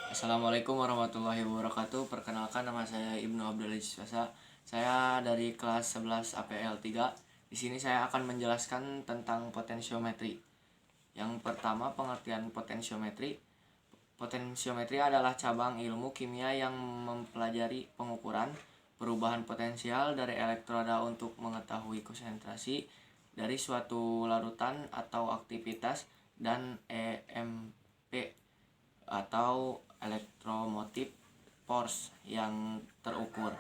Assalamualaikum warahmatullahi wabarakatuh. Perkenalkan, nama saya Ibnu Abdul Aziz Fasa. Saya dari kelas 11 APL 3. Di sini saya akan menjelaskan tentang potensiometri. Yang pertama, pengertian potensiometri. Potensiometri adalah cabang ilmu kimia yang mempelajari pengukuran perubahan potensial dari elektroda untuk mengetahui konsentrasi dari suatu larutan atau aktivitas dan EMP atau elektromotive force yang terukur.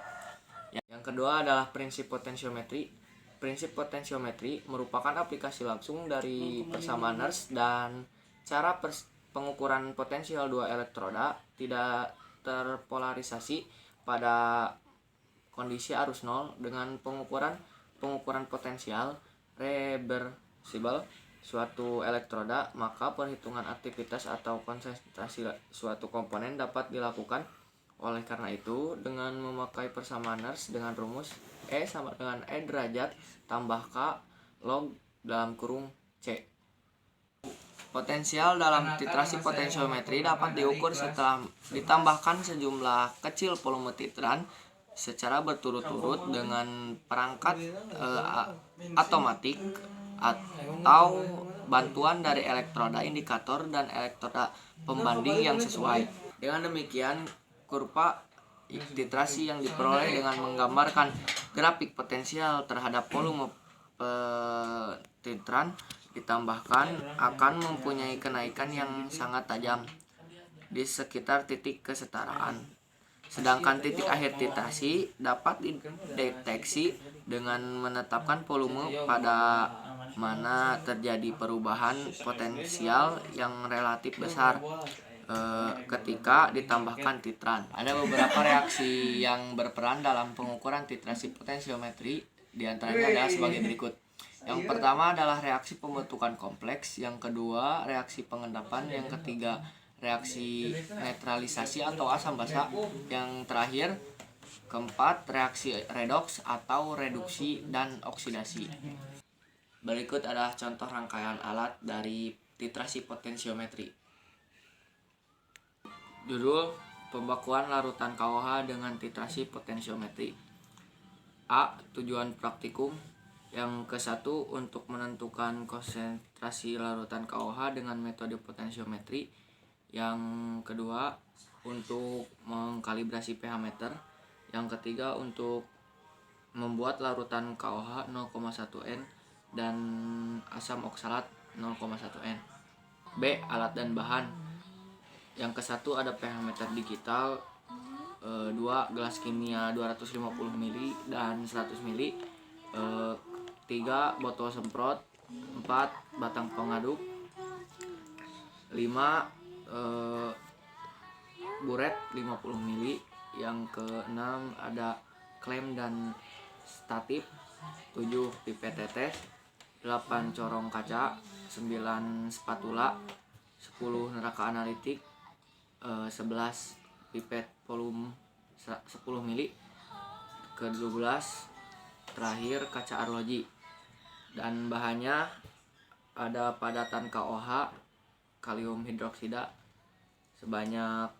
Yang kedua adalah prinsip potensiometri. Prinsip potensiometri merupakan aplikasi langsung dari persamaan Nernst dan cara pengukuran potensial dua elektroda tidak terpolarisasi pada kondisi arus nol dengan pengukuran potensial reversible suatu elektroda, maka perhitungan aktivitas atau konsentrasi suatu komponen dapat dilakukan. Oleh karena itu, dengan memakai persamaan Nernst dengan rumus E sama dengan E derajat tambah K log dalam kurung C. Potensial dalam titrasi potensiometri dapat diukur setelah ditambahkan sejumlah kecil volume titran secara berturut-turut dengan perangkat otomatik atau bantuan dari elektroda indikator dan elektroda pembanding yang sesuai. Dengan demikian, kurva titrasi yang diperoleh dengan menggambarkan grafik potensial terhadap volume titran ditambahkan akan mempunyai kenaikan yang sangat tajam di sekitar titik kesetaraan. Sedangkan titik akhir titrasi dapat dideteksi dengan menetapkan volume pada mana terjadi perubahan potensial yang relatif besar ketika ditambahkan titran. Ada beberapa reaksi yang berperan dalam pengukuran titrasi potensiometri, diantaranya adalah sebagai berikut. Yang pertama adalah reaksi pembentukan kompleks, yang kedua reaksi pengendapan, yang ketiga reaksi netralisasi atau asam basa, yang terakhir keempat reaksi redoks atau reduksi dan oksidasi. Berikut adalah contoh rangkaian alat dari titrasi potensiometri. Judul: pembakuan larutan KOH dengan titrasi potensiometri. A. Tujuan praktikum. Yang ke-1, untuk menentukan konsentrasi larutan KOH dengan metode potensiometri. Yang kedua, untuk mengkalibrasi pH meter. Yang ketiga, untuk membuat larutan KOH 0,1 N dan asam oksalat 0,1 N. B. Alat dan bahan. Yang ke-1 ada pH meter digital, 2 gelas kimia 250 ml dan 100 ml, 3 botol semprot, 4 batang pengaduk, 5 buret 50 ml. Yang ke-6 ada klem dan statif, 7 pipet tetes, 8 corong kaca, 9 spatula, 10 neraka analitik, 11 pipet volume 10 ml, ke-12 terakhir kaca arloji. Dan bahannya ada padatan KOH kalium hidroksida sebanyak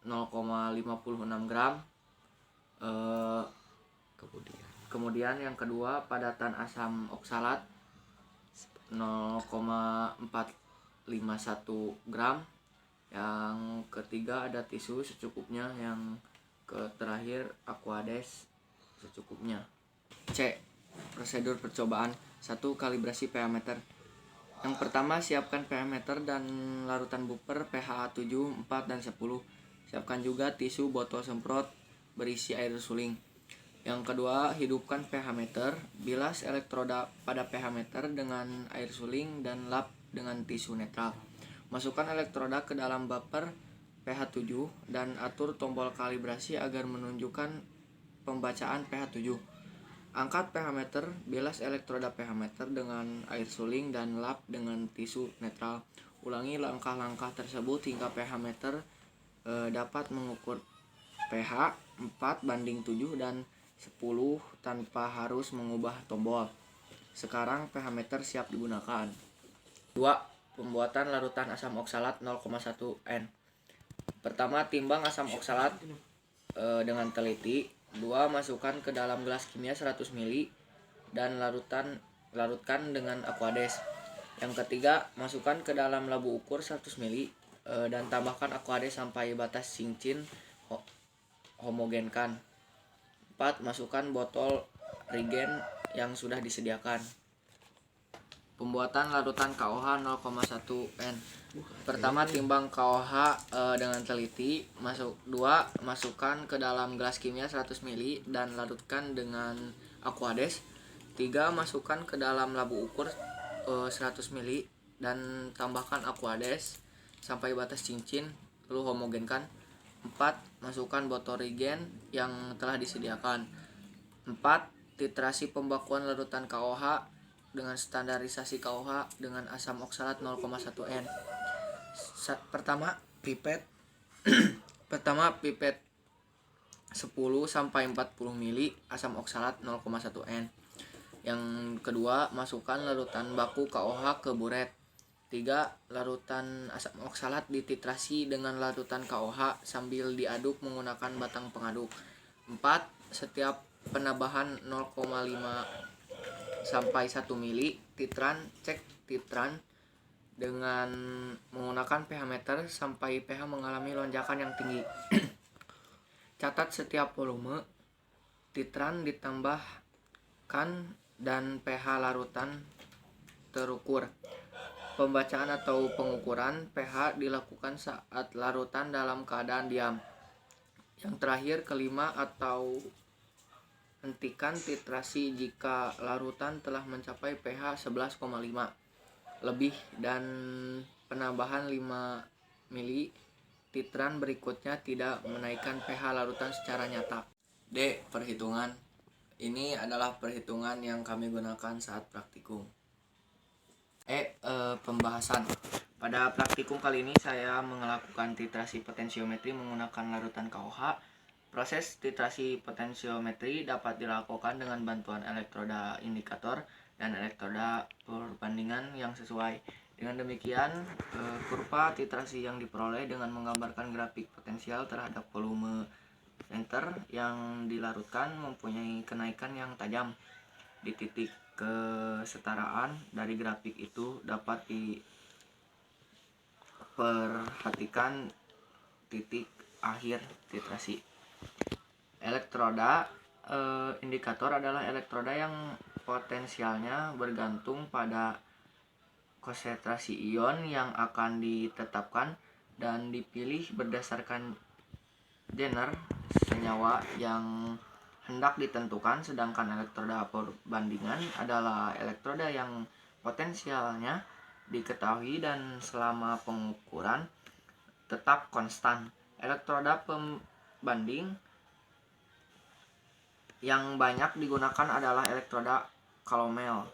0,56 gram. Kemudian yang kedua padatan asam oksalat 0,451 gram. Yang ketiga ada tisu secukupnya. Yang terakhir aquades secukupnya. C. Prosedur percobaan. 1. Kalibrasi pH meter. Yang pertama, siapkan pH meter dan larutan buffer pH 7, 4, dan 10. Siapkan juga tisu botol semprot berisi air suling. Yang kedua, hidupkan pH meter. Bilas elektroda pada pH meter dengan air suling dan lap dengan tisu netral. Masukkan elektroda ke dalam buffer pH 7 dan atur tombol kalibrasi agar menunjukkan pembacaan pH 7. Angkat pH meter, bilas elektroda pH meter dengan air suling dan lap dengan tisu netral. Ulangi langkah-langkah tersebut hingga pH meter dapat mengukur pH 4:7 dan 10 tanpa harus mengubah tombol. Sekarang pH meter siap digunakan. 2. Pembuatan larutan asam oksalat 0,1 N. Pertama, timbang asam oksalat dengan teliti. 2. Masukkan ke dalam gelas kimia 100 ml dan larutkan dengan Aquades. Yang ketiga, masukkan ke dalam labu ukur 100 ml dan tambahkan Aquades sampai batas cincin, homogenkan. 4. Masukkan botol reagen yang sudah disediakan. Pembuatan larutan KOH 0,1 N. Pertama, timbang KOH dengan teliti. 2. Masukkan ke dalam gelas kimia 100 ml dan larutkan dengan Aquades. 3. Masukkan ke dalam labu ukur 100 ml dan tambahkan Aquades sampai batas cincin, lalu homogenkan. 4. Masukkan botol reagen yang telah disediakan. 4. Titrasi pembakuan larutan KOH dengan standarisasi KOH dengan asam oksalat 0,1 N. Pertama, pipet 10 sampai 40 ml asam oksalat 0,1 N. Yang kedua, masukkan larutan baku KOH ke buret. 3. Larutan asam oksalat dititrasi dengan larutan KOH sambil diaduk menggunakan batang pengaduk. 4. Setiap penambahan 0,5 sampai 1 mili titran, cek titran dengan menggunakan pH meter sampai pH mengalami lonjakan yang tinggi. Catat setiap volume titran ditambahkan dan pH larutan terukur. Pembacaan atau pengukuran pH dilakukan saat larutan dalam keadaan diam. Yang terakhir, kelima, atau hentikan titrasi jika larutan telah mencapai pH 11,5 lebih dan penambahan 5 mili titran berikutnya tidak menaikkan pH larutan secara nyata. D. Perhitungan. Ini adalah perhitungan yang kami gunakan saat praktikum. Pembahasan. Pada praktikum kali ini saya melakukan titrasi potensiometri menggunakan larutan KOH. Proses titrasi potensiometri dapat dilakukan dengan bantuan elektroda indikator dan elektroda perbandingan yang sesuai. Dengan demikian, kurva titrasi yang diperoleh dengan menggambarkan grafik potensial terhadap volume center yang dilarutkan mempunyai kenaikan yang tajam. Di titik kesetaraan dari grafik itu dapat diperhatikan titik akhir titrasi. Elektroda indikator adalah elektroda yang potensialnya bergantung pada konsentrasi ion yang akan ditetapkan dan dipilih berdasarkan genre senyawa yang hendak ditentukan, sedangkan elektroda perbandingan adalah elektroda yang potensialnya diketahui dan selama pengukuran tetap konstan. Elektroda pembanding yang banyak digunakan adalah elektroda Calomel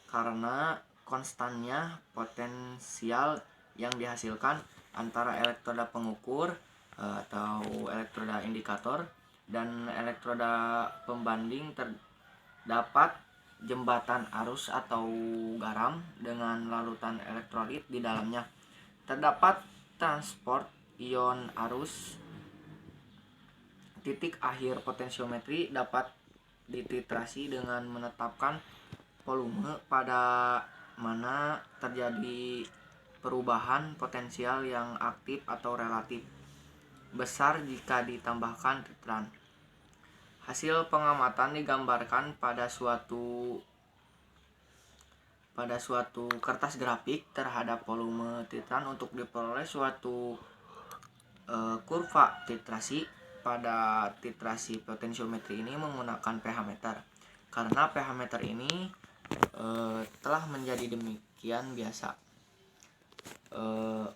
karena konstannya potensial yang dihasilkan antara elektroda pengukur atau elektroda indikator dan elektroda pembanding. Terdapat jembatan arus atau garam dengan larutan elektrolit di dalamnya. Terdapat transport ion arus. Titik akhir potensiometri dapat dititrasi dengan menetapkan volume pada mana terjadi perubahan potensial yang aktif atau relatif besar jika ditambahkan titran. Hasil pengamatan digambarkan pada suatu kertas grafik terhadap volume titran untuk diperoleh suatu kurva titrasi. Pada titrasi potensiometri ini menggunakan pH meter. Karena pH meter ini telah menjadi demikian biasa,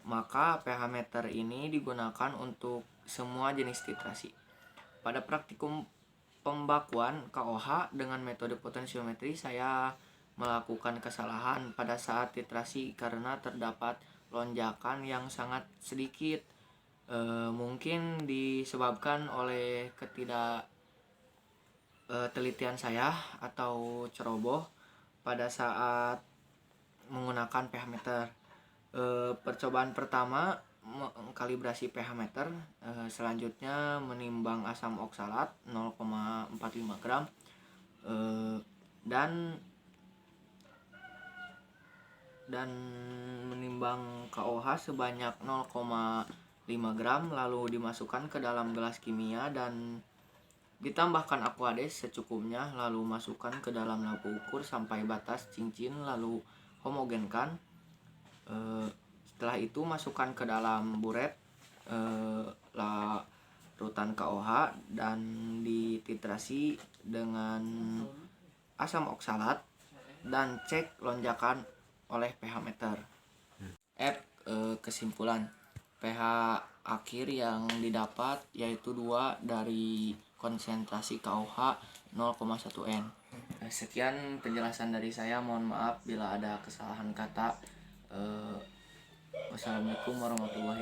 maka pH meter ini digunakan untuk semua jenis titrasi. Pada praktikum pembakuan KOH dengan metode potensiometri, saya melakukan kesalahan pada saat titrasi karena terdapat lonjakan yang sangat sedikit. Mungkin disebabkan oleh telitian saya atau ceroboh pada saat menggunakan pH meter. Percobaan pertama kalibrasi pH meter. Selanjutnya menimbang asam oksalat 0,45 gram, dan menimbang KOH sebanyak 0,5 gram, lalu dimasukkan ke dalam gelas kimia dan ditambahkan Aquades secukupnya, lalu masukkan ke dalam lampu ukur sampai batas cincin, lalu homogenkan. Setelah itu masukkan ke dalam buret larutan KOH dan dititrasi dengan asam oksalat dan cek lonjakan oleh pH meter. Kesimpulan, pH akhir yang didapat yaitu 2 dari konsentrasi KOH 0,1 N. Sekian penjelasan dari saya, mohon maaf bila ada kesalahan kata. Wassalamualaikum warahmatullahi wabarakatuh.